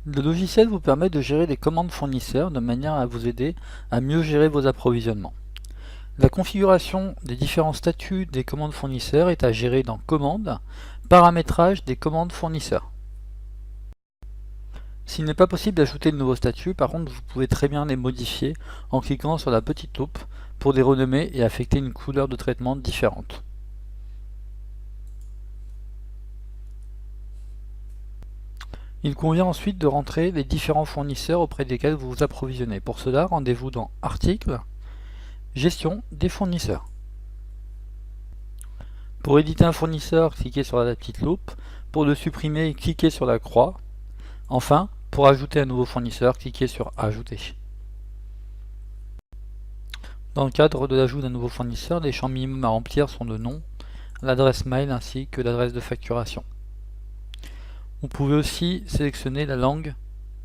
Le logiciel vous permet de gérer les commandes fournisseurs de manière à vous aider à mieux gérer vos approvisionnements. La configuration des différents statuts des commandes fournisseurs est à gérer dans Commandes, Paramétrage des commandes fournisseurs. S'il n'est pas possible d'ajouter de nouveaux statuts, par contre vous pouvez très bien les modifier en cliquant sur la petite loupe pour les renommer et affecter une couleur de traitement différente. Il convient ensuite de rentrer les différents fournisseurs auprès desquels vous vous approvisionnez. Pour cela, rendez-vous dans Articles, Gestion des fournisseurs. Pour éditer un fournisseur, cliquez sur la petite loupe. Pour le supprimer, cliquez sur la croix. Enfin, pour ajouter un nouveau fournisseur, cliquez sur Ajouter. Dans le cadre de l'ajout d'un nouveau fournisseur, les champs minimums à remplir sont le nom, l'adresse mail ainsi que l'adresse de facturation. Vous pouvez aussi sélectionner la langue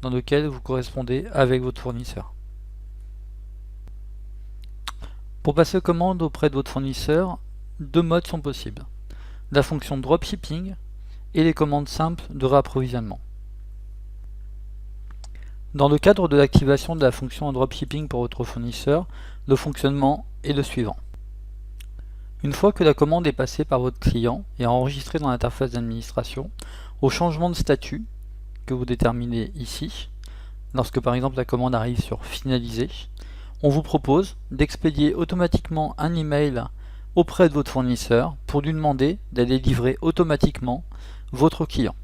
dans laquelle vous correspondez avec votre fournisseur. Pour passer commande auprès de votre fournisseur, deux modes sont possibles. La fonction dropshipping et les commandes simples de réapprovisionnement. Dans le cadre de l'activation de la fonction dropshipping pour votre fournisseur, le fonctionnement est le suivant. Une fois que la commande est passée par votre client et enregistrée dans l'interface d'administration, au changement de statut que vous déterminez ici, lorsque par exemple la commande arrive sur Finaliser, on vous propose d'expédier automatiquement un email auprès de votre fournisseur pour lui demander d'aller livrer automatiquement votre client.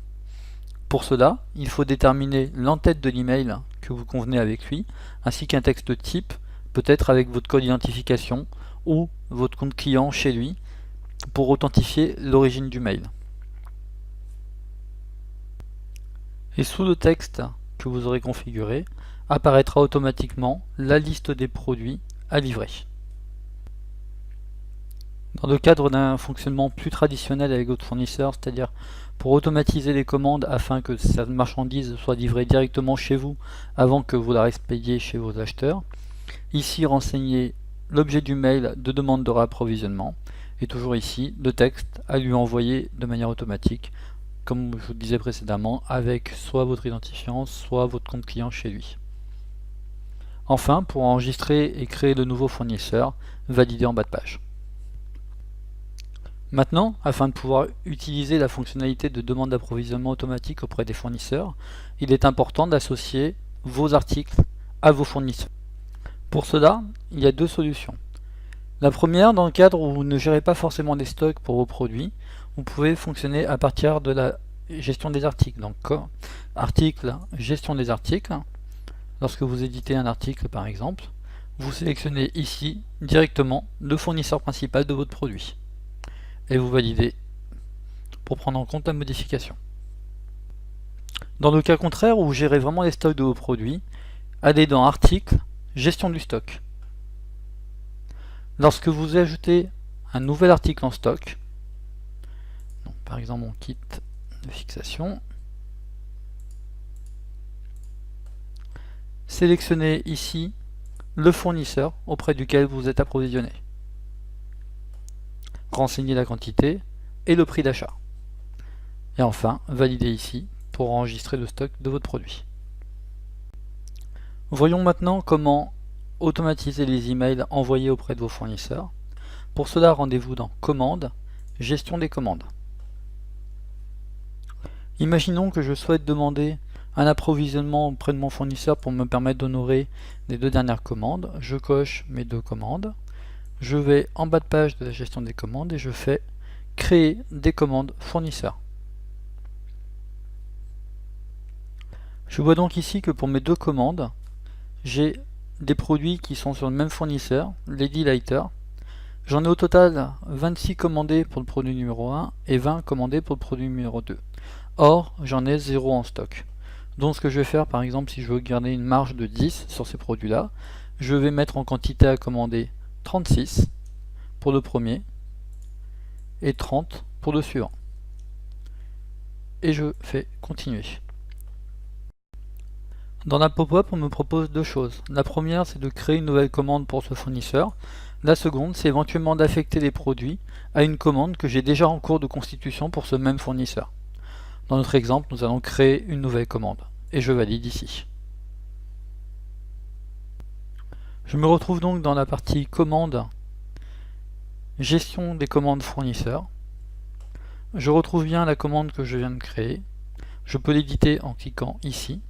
Pour cela, il faut déterminer l'entête de l'email que vous convenez avec lui, ainsi qu'un texte type, peut-être avec votre code d'identification ou votre compte client chez lui, pour authentifier l'origine du mail. Et sous le texte que vous aurez configuré, apparaîtra automatiquement la liste des produits à livrer. Dans le cadre d'un fonctionnement plus traditionnel avec votre fournisseur, c'est-à-dire pour automatiser les commandes afin que cette marchandise soit livrée directement chez vous avant que vous la expédiez chez vos acheteurs, ici renseignez l'objet du mail de demande de réapprovisionnement et toujours ici le texte à lui envoyer de manière automatique, comme je vous le disais précédemment, avec soit votre identifiant, soit votre compte client chez lui. Enfin, pour enregistrer et créer de nouveaux fournisseurs, validez en bas de page. Maintenant, afin de pouvoir utiliser la fonctionnalité de demande d'approvisionnement automatique auprès des fournisseurs, il est important d'associer vos articles à vos fournisseurs. Pour cela, il y a deux solutions. La première, dans le cadre où vous ne gérez pas forcément des stocks pour vos produits, vous pouvez fonctionner à partir de la gestion des articles. Donc, article, gestion des articles. Lorsque vous éditez un article par exemple, vous sélectionnez ici directement le fournisseur principal de votre produit. Et vous validez pour prendre en compte la modification. Dans le cas contraire où vous gérez vraiment les stocks de vos produits, allez dans Articles, Gestion du stock. Lorsque vous ajoutez un nouvel article en stock, donc par exemple on quitte de fixation, sélectionnez ici le fournisseur auprès duquel vous êtes approvisionné. Renseignez la quantité et le prix d'achat. Et enfin, validez ici pour enregistrer le stock de votre produit. Voyons maintenant comment automatiser les emails envoyés auprès de vos fournisseurs. Pour cela, rendez-vous dans Commandes, Gestion des commandes. Imaginons que je souhaite demander un approvisionnement auprès de mon fournisseur pour me permettre d'honorer les deux dernières commandes. Je coche mes deux commandes. Je vais en bas de page de la gestion des commandes et je fais Créer des commandes fournisseurs. Je vois donc ici que pour mes deux commandes, j'ai des produits qui sont sur le même fournisseur, Lady Lighter. J'en ai au total 26 commandés pour le produit numéro 1 et 20 commandés pour le produit numéro 2. Or, j'en ai 0 en stock. Donc ce que je vais faire, par exemple, si je veux garder une marge de 10 sur ces produits-là, je vais mettre en quantité à commander 36 pour le premier et 30 pour le suivant. Et je fais continuer. Dans la pop-up, on me propose deux choses. La première, c'est de créer une nouvelle commande pour ce fournisseur. La seconde, c'est éventuellement d'affecter les produits à une commande que j'ai déjà en cours de constitution pour ce même fournisseur. Dans notre exemple, nous allons créer une nouvelle commande. et je valide ici. Je me retrouve donc dans la partie commande, gestion des commandes fournisseurs. Je retrouve bien la commande que je viens de créer. Je peux l'éditer en cliquant ici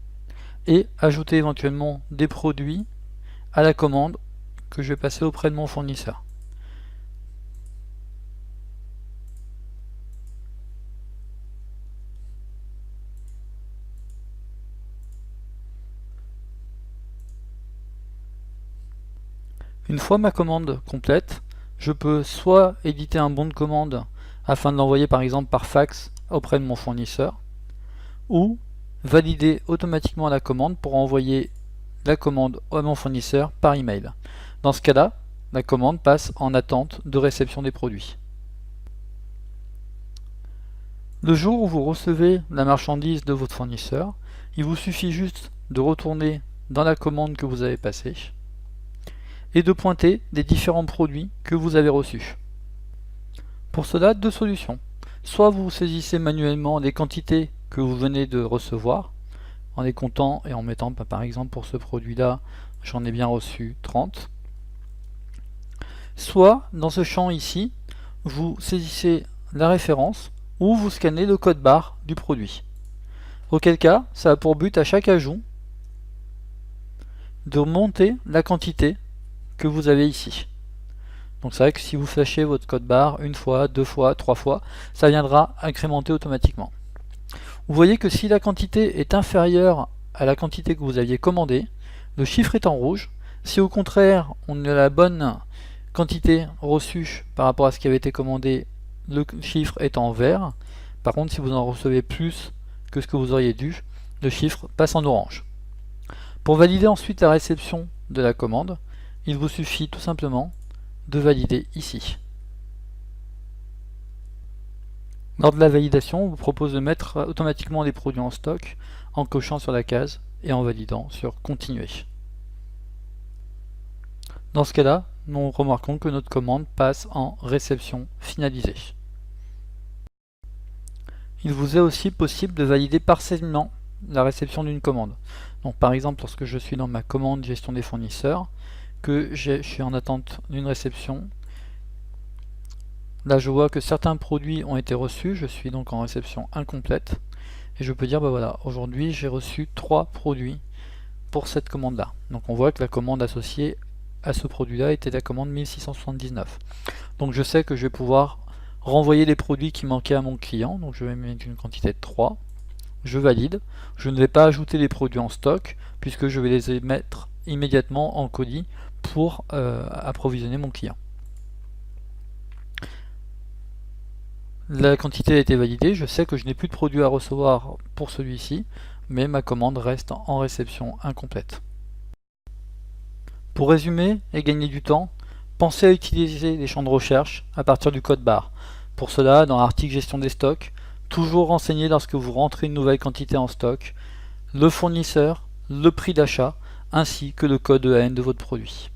et ajouter éventuellement des produits à la commande que je vais passer auprès de mon fournisseur. Une fois ma commande complète, je peux soit éditer un bon de commande afin de l'envoyer par exemple par fax auprès de mon fournisseur, ou valider automatiquement la commande pour envoyer la commande à mon fournisseur par email. Dans ce cas-là, la commande passe en attente de réception des produits. Le jour où vous recevez la marchandise de votre fournisseur, il vous suffit juste de retourner dans la commande que vous avez passée et de pointer les différents produits que vous avez reçus. Pour cela, deux solutions. Soit vous saisissez manuellement les quantités que vous venez de recevoir, en les comptant et en mettant, par exemple pour ce produit-là, j'en ai bien reçu 30. Soit, dans ce champ ici, vous saisissez la référence ou vous scannez le code barre du produit. Auquel cas, ça a pour but à chaque ajout de monter la quantité que vous avez ici. Donc c'est vrai que si vous flashez votre code barre une fois, deux fois, trois fois, ça viendra incrémenter automatiquement. Vous voyez que si la quantité est inférieure à la quantité que vous aviez commandée, le chiffre est en rouge. Si au contraire on a la bonne quantité reçue par rapport à ce qui avait été commandé, le chiffre est en vert. Par contre, si vous en recevez plus que ce que vous auriez dû, le chiffre passe en orange. Pour valider ensuite la réception de la commande, il vous suffit tout simplement de valider ici. Lors de la validation, on vous propose de mettre automatiquement les produits en stock en cochant sur la case et en validant sur Continuer. Dans ce cas-là, nous remarquons que notre commande passe en réception finalisée. Il vous est aussi possible de valider partiellement la réception d'une commande. Donc par exemple, lorsque je suis dans ma commande gestion des fournisseurs, que je suis en attente d'une réception. Là je vois que certains produits ont été reçus, je suis donc en réception incomplète et je peux dire bah voilà, aujourd'hui j'ai reçu 3 produits pour cette commande là. Donc on voit que la commande associée à ce produit là était la commande 1679. Donc je sais que je vais pouvoir renvoyer les produits qui manquaient à mon client, donc je vais mettre une quantité de 3, je valide, je ne vais pas ajouter les produits en stock puisque je vais les mettre immédiatement en colis pour approvisionner mon client. La quantité a été validée, je sais que je n'ai plus de produits à recevoir pour celui-ci, mais ma commande reste en réception incomplète. Pour résumer et gagner du temps, pensez à utiliser les champs de recherche à partir du code barre. Pour cela, dans l'article gestion des stocks, toujours renseigner lorsque vous rentrez une nouvelle quantité en stock, le fournisseur, le prix d'achat, ainsi que le code EAN de votre produit.